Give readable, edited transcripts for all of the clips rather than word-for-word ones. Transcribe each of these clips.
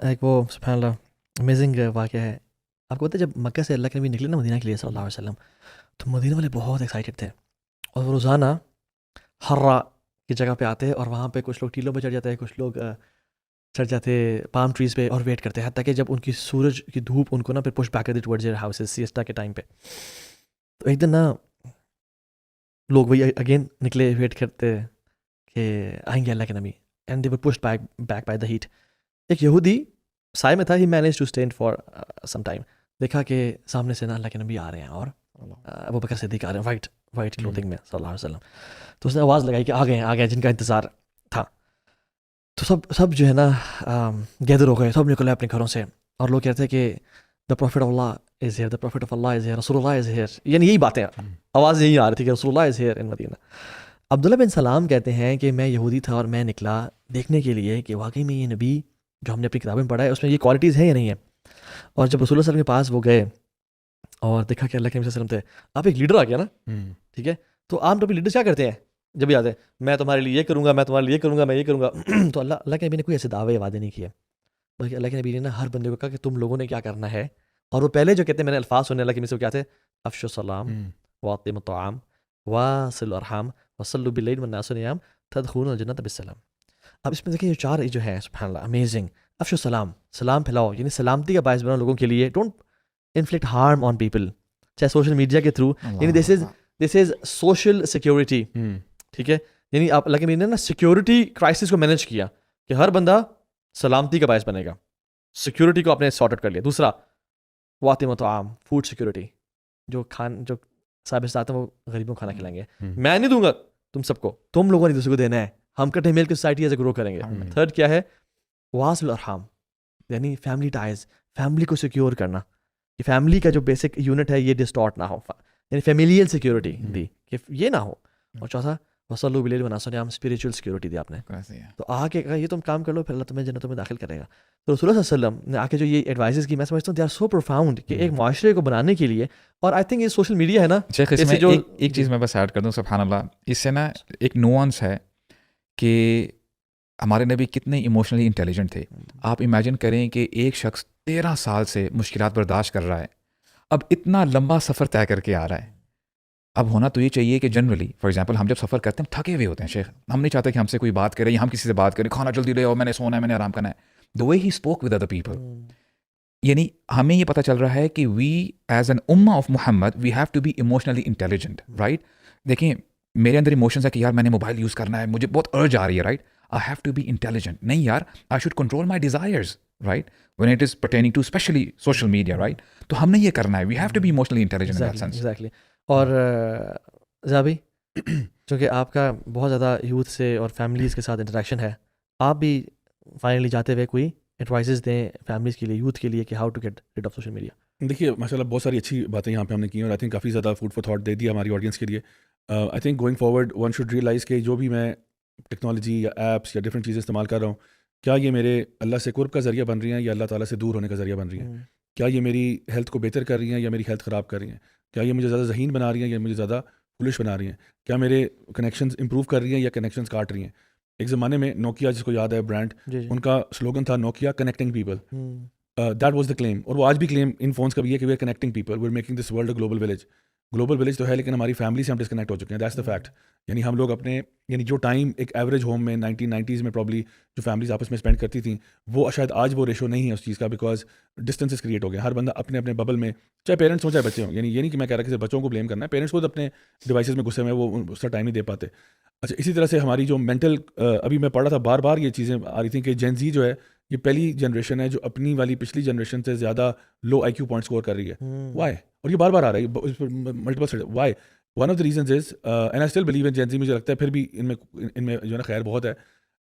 ایک وہ سبحان اللہ امیزنگ واقعہ ہے. آپ کو پتہ ہے جب مکہ سے اللہ کے نبی نکلے نا مدینہ کے لیے صلی اللہ علیہ وسلم, تو مدینہ والے بہت ایکسائٹیڈ تھے, اور وہ روزانہ ہرا کی جگہ پہ آتے اور وہاں پہ کچھ لوگ ٹیلوں پہ چڑھ جاتے ہیں, کچھ لوگ چڑھ جاتے پام ٹریز پہ اور ویٹ کرتے ہیں, حتیٰ کہ جب ان کی سورج کی دھوپ ان کو نا پھر پش بیک کرتی ٹورڈز دیئر ہاؤسز سیسٹا کے ٹائم پہ. تو ایک دن نا لوگ وہی اگین نکلے ویٹ کرتے کہ آئیں گے اللہ کے نبی, and they were pushed back by the heat. ایک یہودی سائے میں تھا, he manage to stand for some time, دیکھا کہ سامنے سے نا اللہ کے نبی آ رہے ہیں اور ابو بکر صدیق آ رہے ہیں وائٹ کلوتھنگ میں صلی اللہ علیہ وسلم. تو اس نے آواز لگائی کہ آ گئے جن کا انتظار تھا. تو سب جو ہے نا گیدر ہو گئے, سب نکلے اپنے گھروں سے, اور لوگ کہتے ہیں کہ the prophet of Allah is here, the prophet of Allah is here, رسول اللہ از ہیئر, یعنی یہی باتیں, آواز یہی آ رہی تھی کہ رسول اللہ از ہیئر ان مدینہ. عبداللہ بن سلام کہتے ہیں کہ میں یہودی تھا اور میں نکلا دیکھنے کے لیے کہ واقعی میں یہ نبی جو ہم نے اپنی کتابیں میں پڑھا ہے اس میں یہ کوالٹیز ہیں یا نہیں ہیں. اور جب رسول اللہ صلی اللہ علیہ وسلم کے پاس وہ گئے اور دیکھا کہ اللہ کے نبی صلی اللہ علیہ وسلم تھے, آپ ایک لیڈر آ گیا نا, ٹھیک ہے, تو عام طور پہ لیڈرس کیا کرتے ہیں جب بھی آتے ہیں, میں تمہارے لیے یہ کروں گا, میں تمہارے لیے یہ کروں گا, میں یہ کروں گا. تو اللہ کے نبی نے کوئی ایسے دعوے وعدے نہیں کیے, بلکہ اللہ کے نبی نے نا ہر بندے کو کہا کہ تم لوگوں نے کیا کرنا ہے. اور وہ پہلے جو کہتے ہیں میں نے الفاظ سنے اللہ کے نبی سے, وہ کیا تھے, افشوا السلام واطعموا الطعام واصلوا الارحام وصلوا باللیل والناس نیام تدخلون الجنۃ بالسلام. اب اس میں دیکھیں یہ چار جو ہے سبحان اللہ امیزنگ. افشوا السلام, سلام پھیلاؤ, یعنی سلامتی کا باعث بناؤ لوگوں کے لیے. Don't inflict harm on people, چاہے سوشل میڈیا کے تھرو, یعنی دس از سوشل سیکورٹی, ٹھیک ہے. یعنی آپ اللہ کے نبی نے نا سیکورٹی کرائسس کو مینیج کیا کہ ہر بندہ سلامتی کا باعث بنے گا, سیکورٹی کو آپ نے سارٹ آؤٹ کر لیا. دوسرا واطعموا الطعام, فوڈ سیکورٹی, جو صاحب ساتھ ہیں وہ غریبوں کو کھانا کھلائیں گے. میں نہیں دوں گا تم سب کو, تم لوگوں نے دوسرے کو دینا ہے, ہم کٹھے مل کے سوسائٹی ایسے گرو کریں گے. تھرڈ کیا ہے, واصل الارحام, یعنی فیملی ٹائز, فیملی کو سیکیور کرنا, کہ فیملی کا جو بیسک یونٹ ہے یہ ڈسٹارٹ نہ ہو, یعنی فیملیل سیکورٹی دی کہ یہ نہ ہو. اور چوتھا وصلوا باللیل والناس نیام, اسپریچول سیکورٹی دی آپ نے. تو آ کے کہا یہ تم کام کر لو, پھر اللہ تمہیں جنتوں میں داخل کرے گا. تو رسول اللہ صلی اللہ علیہ وسلم نے آ کے جو یہ ایڈوائزز کی, میں سمجھتا ہوں دے آر سو پروفاؤنڈ کہ ایک معاشرے کو بنانے کے لیے. اور آئی تھنک یہ سوشل میڈیا ہے نا, شیخ اس میں ایک چیز میں بس ایڈ کر دوں, سبحان اللہ, اس سے نا ایک نوانس ہے کہ ہمارے نبی کتنے ایموشنلی انٹیلیجنٹ تھے. آپ امیجن کریں کہ ایک شخص 13 سال سے مشکلات برداشت کر رہا ہے, اب اتنا لمبا سفر طے کر کے آ رہا ہے. اب ہونا تو یہ چاہیے کہ جنرلی فار ایگزامپل ہم جب سفر کرتے ہیں ہم تھکے ہوئے ہوتے ہیں شیخ, ہم نہیں چاہتے کہ ہم سے کوئی بات کرے یا ہم کسی سے بات کریں, کھانا جلدی لے آؤ, میں نے سونا ہے, میں نے آرام کرنا ہے. The way he spoke with other people, یعنی ہمیں یہ پتہ چل رہا ہے کہ we are an ummah of Muhammad we have to be emotionally intelligent, right. دیکھیں میرے اندر ایموشنز ہے کہ یار میں نے موبائل یوز کرنا ہے, مجھے بہت ارج آ رہی ہے, right. I have to be intelligent. نہیں یار, I should control my desires, right, when it is pertaining to especially social media, right. تو ہم نے یہ کرنا ہے, we have to be emotionally intelligent in that sense. Exactly. اور زابی, چونکہ آپ کا بہت زیادہ یوتھ سے اور فیملیز کے ساتھ انٹریکشن ہے, آپ بھی فائنلی جاتے ہوئے کوئی ایڈوائزز دیں فیملیز کے لیے, یوتھ کے لیے, کہ how to get rid of social media. دیکھیے ماشاء اللہ بہت ساری اچھی باتیں یہاں پہ ہم نے کی ہیں, اور آئی تھنک کافی زیادہ فوڈ فار تھاٹ دے دیا ہماری آڈینس کے لیے. I think going forward one should realize کہ جو بھی میں ٹیکنالوجی یا ایپس یا ڈفرینٹ چیزیں استعمال کر رہا ہوں, کیا یہ میرے اللہ سے قرب کا ذریعہ بن رہی ہیں یا اللہ تعالیٰ سے دور ہونے کا ذریعہ بن رہی ہیں. کیا یہ میری ہیلتھ کو بہتر کر رہی ہیں یا میری ہیلتھ خراب کر رہی ہیں. کیا یہ مجھے زیادہ ذہین بنا رہی ہیں یا مجھے زیادہ فولش بنا رہی ہیں. کیا میرے کنیکشنز امپروو کر رہی ہیں یا کنیکشنز کاٹ رہی ہیں. ایک زمانے میں نوکیا, جس کو یاد ہے برانڈ, ان کا سلوگن تھا Nokia connecting people. That was the claim, اور وہ آج بھی کلیم ان فونس کا بھی ہے کہ we are connecting people, we are making this world a global village. Global village تو ہے لیکن ہماری فیملی سے ہم ڈسکنیکٹ ہو چکے ہیں, دیٹس دا فیکٹ. یعنی ہم لوگ اپنے, یعنی جو ٹائم ایک ایوریج ہوم میں 1990s میں پرابلی جو فیملیز آپس میں اسپینڈ کرتی تھیں, وہ شاید آج وہ ریشو نہیں ہے اس چیز کا, بیکاز ڈسٹینسز کریٹ ہو گئے. ہر بندہ اپنے اپنے ببل میں, چاہے پیرنٹس ہوں چاہے بچے ہوں. یعنی یہ نہیں کہ میں کہہ رہا کہ صرف بچوں کو بلیم کرنا ہے, پیرنٹس خود اپنے ڈیوائسز میں غصے میں وہ اس کا ٹائم نہیں دے پاتے. اچھا, اسی طرح سے ہماری جو مینٹل, ابھی میں پڑھ رہا تھا بار بار یہ چیزیں آ رہی تھیں کہ جین زی جو ہے یہ پہلی جنریشن ہے جو اپنی والی پچھلی جنریشن سے زیادہ لو آئی کیو پوائنٹ اسکور کر رہی ہے. وائی؟ اور یہ بار بار آ رہا ہے multiple. Why? One of the reasons is, and I still believe in Gen Z, مجھے لگتا ہے پھر بھی ان میں جو ہے نا خیر بہت ہے.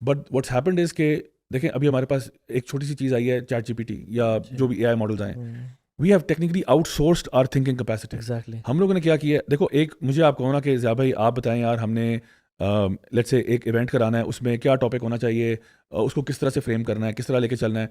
بٹ واٹس ہیپنڈ از کہ دیکھیں ابھی ہمارے پاس ایک چھوٹی سی چیز آئی ہے, چیٹ جی پی ٹی یا جو بھی اے آئی ماڈلز آئے ہیں, we have technically outsourced our thinking capacity. ہم لوگوں نے کیا کیا ہے, دیکھو ایک مجھے آپ کہو نا کہ ضیاء بھائی آپ بتائیں یار, ہم نے لیٹس سے ایک ایونٹ کرانا ہے, اس میں کیا ٹاپک ہونا چاہیے, اس کو کس طرح سے فریم کرنا ہے, کس طرح لے کے چلنا ہے.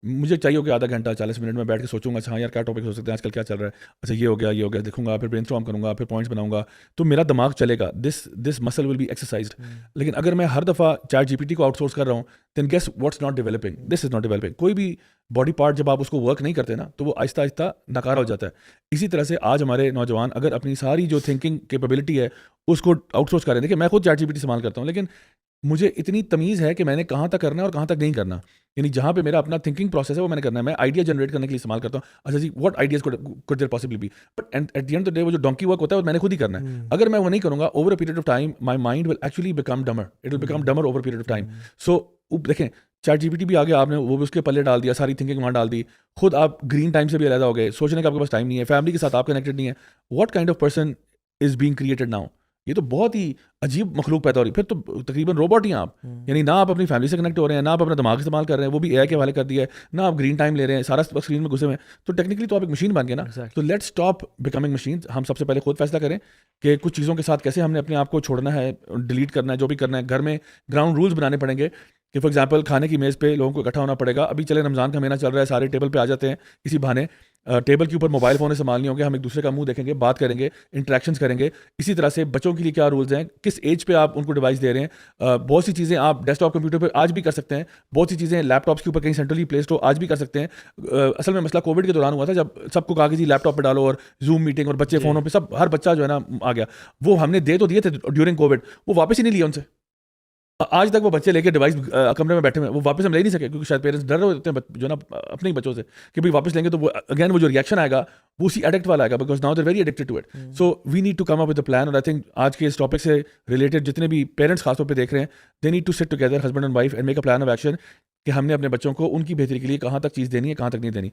مجھے چاہیے کہ آدھا گھنٹہ 40 منٹ میں بیٹھ کے سوچوں گا اچھا ہاں یار کیا ٹاپک ہو سکتے ہیں, آج کل کیا چل رہا ہے, اچھا یہ ہو گیا دیکھوں گا, پھر برین اسٹارم کروں گا, پھر پوائنٹس بناؤں گا, تو میرا دماغ چلے گا. دس مسل ول بی ایکسرسائزڈ. لیکن اگر میں ہر دفعہ چیٹ جی پی ٹی کو آؤٹ سورس کر رہا ہوں, then guess what's not developing, this is not developing. کوئی بھی باڈی پارٹ جب آپ اس کو ورک نہیں کرتے نا تو وہ آہستہ آہستہ ناکارہ ہو جاتا ہے. اسی طرح سے آج ہمارے نوجوان اگر اپنی ساری جو تھنکنگ کیپیبلٹی ہے اس کو آؤٹ سورس کر رہے ہیں. دیکھیں میں خود چیٹ جی پی ٹی استعمال کرتا ہوں, لیکن مجھے اتنی تمیز ہے کہ میں نے کہاں تک کرنا ہے اور کہاں تک نہیں کرنا. یعنی جہاں پہ میرا اپنا تھنکنگ پروسیس ہے وہ میں نے کرنا ہے. میں آئیڈیا جنریٹ کرنے کے لیے استعمال کرتا ہوں, اچھا جی what ideas could there possibly be, but at the end of the day وہ جو ڈونکی ورک ہوتا ہے وہ میں نے خود ہی کرنا ہے. اگر میں وہ نہیں کروں گا over a period of time my mind will actually become dumber, it will become dumber over period of time. So دیکھیں چیٹ جی پی ٹی بھی آگے آپ نے وہ بھی اس کے پلے ڈال دیا, ساری تھنکنگ وہاں ڈال دی, خود آپ گرین ٹائم سے بھی علیحدہ ہو گئے, سوچنے کا آپ کے پاس ٹائم نہیں ہے, فیملی کے ساتھ آپ کنیکٹڈ نہیں ہے. What kind of person is being created now. یہ تو بہت ہی عجیب مخلوق پیدا ہو رہی ہے. پھر تو تقریباً روبوٹ ہی ہیں آپ. یعنی نہ آپ اپنی فیملی سے کنیکٹ ہو رہے ہیں, نہ آپ اپنا دماغ استعمال کر رہے ہیں, وہ بھی اے آئی کے حوالے کر دیا ہے, نہ آپ گرین ٹائم لے رہے ہیں, سارا اسکرین میں گھسے ہوئے ہیں. تو ٹیکنیکلی تو آپ ایک مشین بن گئے نا. تو لیٹس اسٹاپ بیکمنگ مشین. ہم سب سے پہلے خود فیصلہ کریں کہ کچھ چیزوں کے ساتھ کیسے ہم نے اپنے آپ کو چھوڑنا ہے, ڈیلیٹ کرنا ہے, جو بھی کرنا ہے. گھر میں گراؤنڈ رولز بنانے پڑیں گے کہ فار ایگزامپل کھانے کی میز پہ لوگوں کو اکٹھا ہونا پڑے گا. ابھی چلے رمضان کا مہینہ چل رہا ہے, سارے ٹیبل پہ آ جاتے ہیں اسی بہانے, ٹیبل کے اوپر موبائل فون استعمال نہیں ہوں گے, ہم ایک دوسرے کا منہ دیکھیں گے, بات کریں گے, انٹریکشنز کریں گے. اسی طرح سے بچوں کے لیے کیا رولز ہیں, کس ایج پہ آپ ان کو ڈیوائس دے رہے ہیں. بہت سی چیزیں آپ ڈیسک ٹاپ کمپیوٹر پہ آج بھی کر سکتے ہیں, بہت سی چیزیں لیپ ٹاپس کے اوپر کہیں سینٹرلی پلیسڈ ہو آج بھی کر سکتے ہیں. اصل میں مسئلہ کووڈ کے دوران ہوا تھا, جب سب کو کاغذی لیپ ٹاپ پہ ڈالو اور زوم میٹنگ, اور بچے فونوں پہ, سب ہر بچہ جو ہے نا آ گیا. وہ ہم نے دے تو دیے تھے ڈیورنگ کووڈ, وہ واپس ہی نہیں لیا ان سے. آج تک وہ بچے لے کے ڈیوائس کمرے میں بیٹھے ہوئے, وہ واپس ہم لے نہیں سکے کیونکہ شاید پیرنٹس ڈر رہے ہوتے ہیں جو نا اپنے ہی بچوں سے کہ بھائی واپس لیں گے تو وہ اگین وہ جو ریئیکشن آئے گا وہ اسی ایڈکٹ والا آئے گا, because now they very addicted to it. So we need to come up with a plan. اور آئی تھنک آج کے اس ٹاپک سے ریلیٹڈ جتنے بھی پیرنٹس خاص طور پہ دیکھ رہے ہیں, they need to sit together husband and wife and make a plan of action کہ ہم نے اپنے بچوں کو ان کی بہتری کے لیے کہاں تک چیز دینی ہے, کہاں تک نہیں دینی.